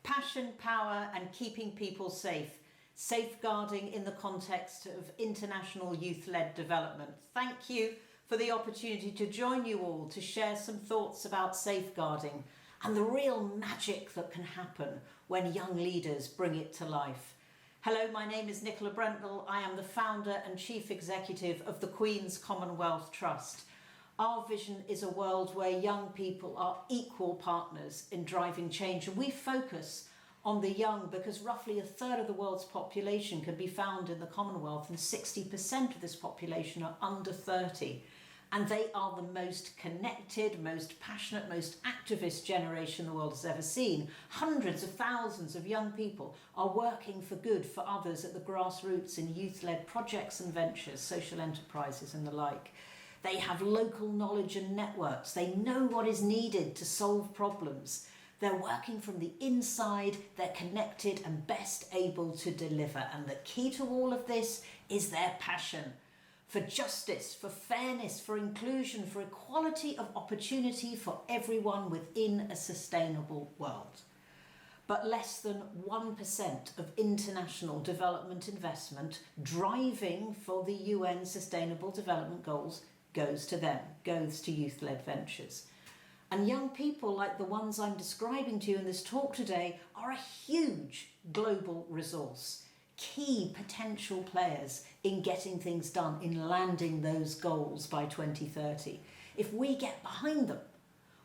Passion, power and keeping people safe. Safeguarding in the context of international youth-led development. Thank you for the opportunity to join you all to share some thoughts about safeguarding and the real magic that can happen when young leaders bring it to life. Hello, my name is Nicola Brentnall. I am the founder and chief executive of the Queen's Commonwealth Trust. Our vision is a world where young people are equal partners in driving change, and we focus on the young because roughly a third of the world's population can be found in the Commonwealth, and 60% of this population are under 30. And they are the most connected, most passionate, most activist generation the world has ever seen. Hundreds of thousands of young people are working for good for others at the grassroots in youth-led projects and ventures, social enterprises and the like. They have local knowledge and networks. They know what is needed to solve problems. They're working from the inside, they're connected and best able to deliver. And the key to all of this is their passion for justice, for fairness, for inclusion, for equality of opportunity for everyone within a sustainable world. But less than 1% of international development investment driving for the UN Sustainable Development Goals goes to them, goes to youth-led ventures. And young people like the ones I'm describing to you in this talk today are a huge global resource, key potential players in getting things done, in landing those goals by 2030. If we get behind them,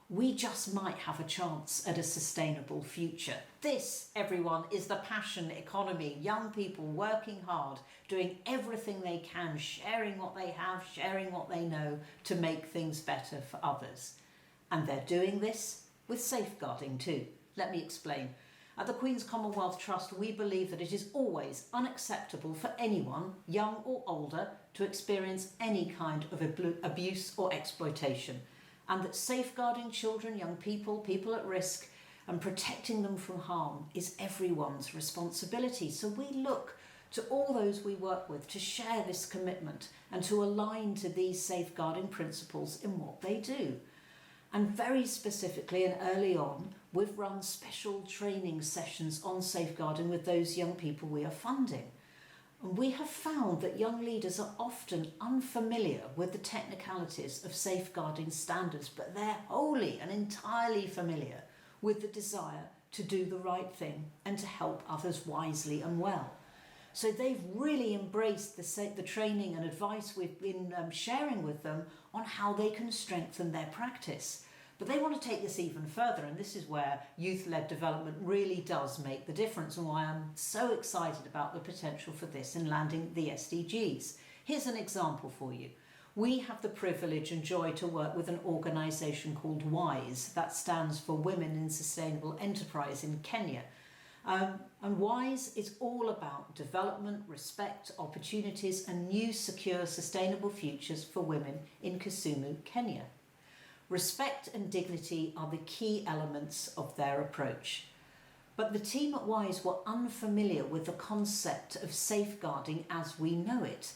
we just might have a chance at a sustainable future. This, everyone, is the passion economy. Young people working hard, doing everything they can, sharing what they have, sharing what they know to make things better for others. And they're doing this with safeguarding too. Let me explain. At the Queen's Commonwealth Trust, we believe that it is always unacceptable for anyone, young or older, to experience any kind of abuse or exploitation, and that safeguarding children, young people, people at risk, and protecting them from harm is everyone's responsibility. So we look to all those we work with to share this commitment and to align to these safeguarding principles in what they do. And very specifically and early on, we've run special training sessions on safeguarding with those young people we are funding. And we have found that young leaders are often unfamiliar with the technicalities of safeguarding standards, but they're wholly and entirely familiar with the desire to do the right thing and to help others wisely and well. So they've really embraced the training and advice we've been sharing with them on how they can strengthen their practice. But they want to take this even further, and this is where youth-led development really does make the difference, and why I'm so excited about the potential for this in landing the SDGs. Here's an example for you. We have the privilege and joy to work with an organisation called WISE, that stands for Women in Sustainable Enterprise in Kenya. And WISE is all about development, respect, opportunities and new secure sustainable futures for women in Kisumu, Kenya. Respect and dignity are the key elements of their approach. But the team at WISE were unfamiliar with the concept of safeguarding as we know it.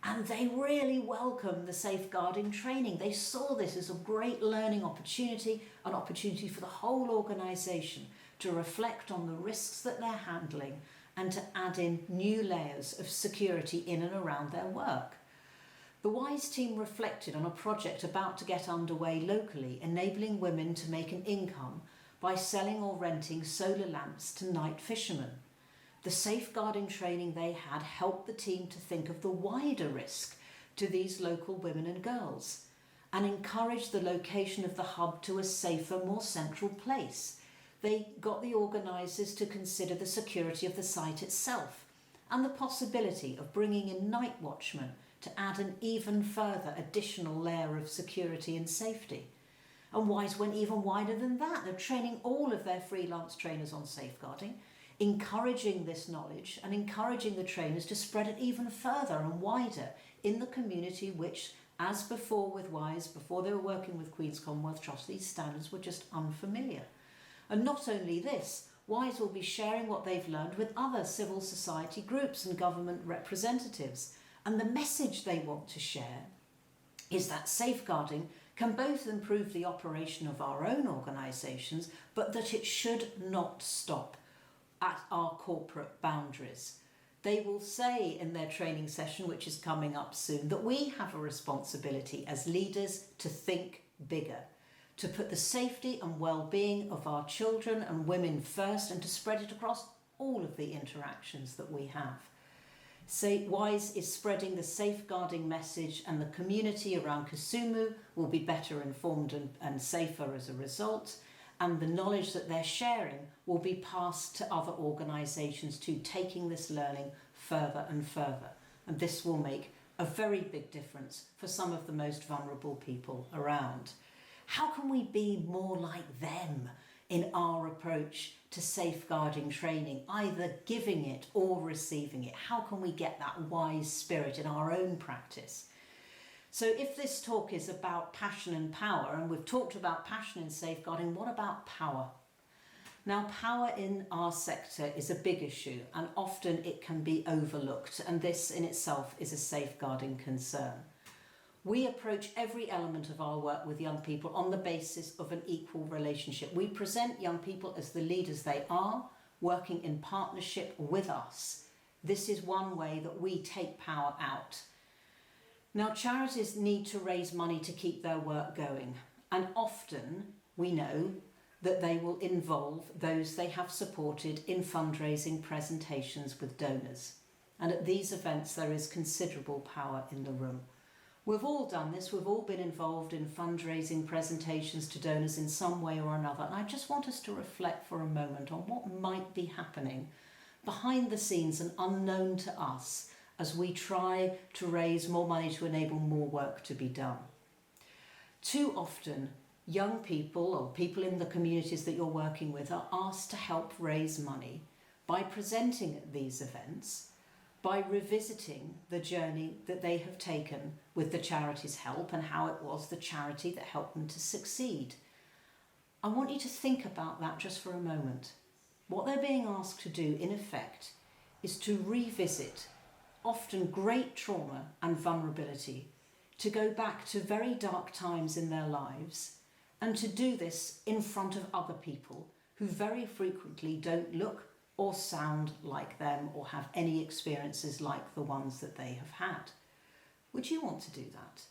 And they really welcome the safeguarding training. They saw this as a great learning opportunity, an opportunity for the whole organisation to reflect on the risks that they're handling and to add in new layers of security in and around their work. The WISE team reflected on a project about to get underway locally, enabling women to make an income by selling or renting solar lamps to night fishermen. The safeguarding training they had helped the team to think of the wider risk to these local women and girls and encouraged the location of the hub to a safer, more central place. They got the organisers to consider the security of the site itself and the possibility of bringing in night watchmen to add an even further additional layer of security and safety. And WISE went even wider than that. They're training all of their freelance trainers on safeguarding, encouraging this knowledge and encouraging the trainers to spread it even further and wider in the community which, as before with WISE, before they were working with Queen's Commonwealth Trust, these standards were just unfamiliar. And not only this, WISE will be sharing what they've learned with other civil society groups and government representatives. And the message they want to share is that safeguarding can both improve the operation of our own organisations, but that it should not stop at our corporate boundaries. They will say in their training session, which is coming up soon, that we have a responsibility as leaders to think bigger, to put the safety and well-being of our children and women first, and to spread it across all of the interactions that we have. WISE is spreading the safeguarding message, and the community around Kisumu will be better informed and safer as a result, and the knowledge that they're sharing will be passed to other organisations too, taking this learning further and further. And this will make a very big difference for some of the most vulnerable people around. How can we be more like them in our approach to safeguarding training, either giving it or receiving it? How can we get that wise spirit in our own practice? So if this talk is about passion and power, and we've talked about passion in safeguarding, what about power? Now, power in our sector is a big issue, and often it can be overlooked, and this in itself is a safeguarding concern. We approach every element of our work with young people on the basis of an equal relationship. We present young people as the leaders they are, working in partnership with us. This is one way that we take power out. Now, charities need to raise money to keep their work going, and often we know that they will involve those they have supported in fundraising presentations with donors. And at these events, there is considerable power in the room. We've all done this. We've all been involved in fundraising presentations to donors in some way or another. And I just want us to reflect for a moment on what might be happening behind the scenes and unknown to us as we try to raise more money to enable more work to be done. Too often, young people or people in the communities that you're working with are asked to help raise money by presenting at these events, by revisiting the journey that they have taken with the charity's help and how it was the charity that helped them to succeed. I want you to think about that just for a moment. What they're being asked to do, in effect, is to revisit often great trauma and vulnerability, to go back to very dark times in their lives, and to do this in front of other people who very frequently don't look or sound like them or have any experiences like the ones that they have had. Would you want to do that?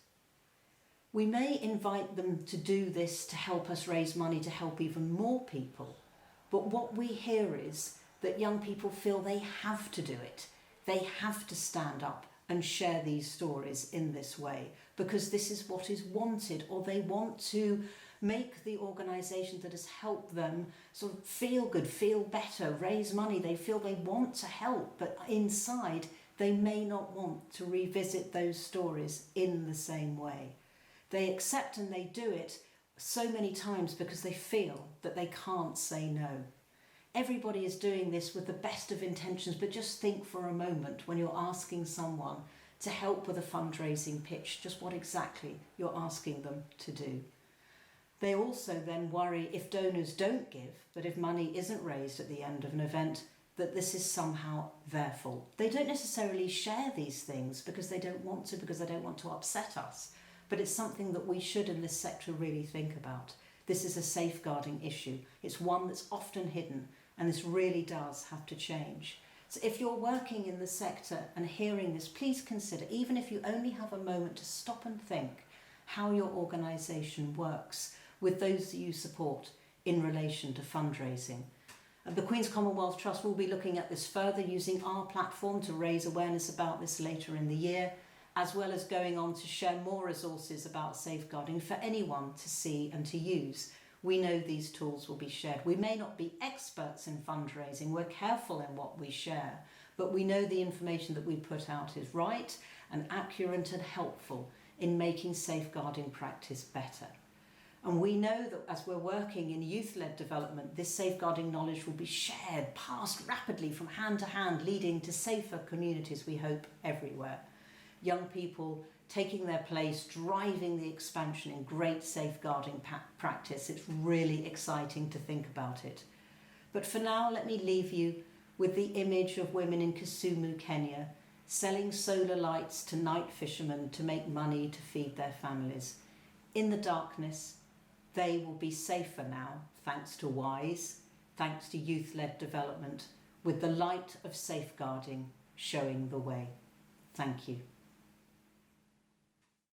We may invite them to do this to help us raise money to help even more people, but what we hear is that young people feel they have to do it. They have to stand up and share these stories in this way because this is what is wanted, or they want to make the organisation that has helped them sort of feel good, feel better, raise money. They feel they want to help, but inside they may not want to revisit those stories in the same way. They accept and they do it so many times because they feel that they can't say no. Everybody is doing this with the best of intentions, but just think for a moment when you're asking someone to help with a fundraising pitch, just what exactly you're asking them to do. They also then worry if donors don't give, that if money isn't raised at the end of an event, that this is somehow their fault. They don't necessarily share these things because they don't want to, because they don't want to upset us. But it's something that we should in this sector really think about. This is a safeguarding issue. It's one that's often hidden, and this really does have to change. So if you're working in the sector and hearing this, please consider, even if you only have a moment, to stop and think how your organisation works with those that you support in relation to fundraising. The Queen's Commonwealth Trust will be looking at this further, using our platform to raise awareness about this later in the year, as well as going on to share more resources about safeguarding for anyone to see and to use. We know these tools will be shared. We may not be experts in fundraising, we're careful in what we share, but we know the information that we put out is right and accurate and helpful in making safeguarding practice better. And we know that as we're working in youth-led development, this safeguarding knowledge will be shared, passed rapidly from hand to hand, leading to safer communities, we hope, everywhere. Young people taking their place, driving the expansion in great safeguarding practice. It's really exciting to think about it. But for now, let me leave you with the image of women in Kisumu, Kenya, selling solar lights to night fishermen to make money to feed their families. In the darkness, they will be safer now, thanks to WISE, thanks to youth-led development, with the light of safeguarding showing the way. Thank you.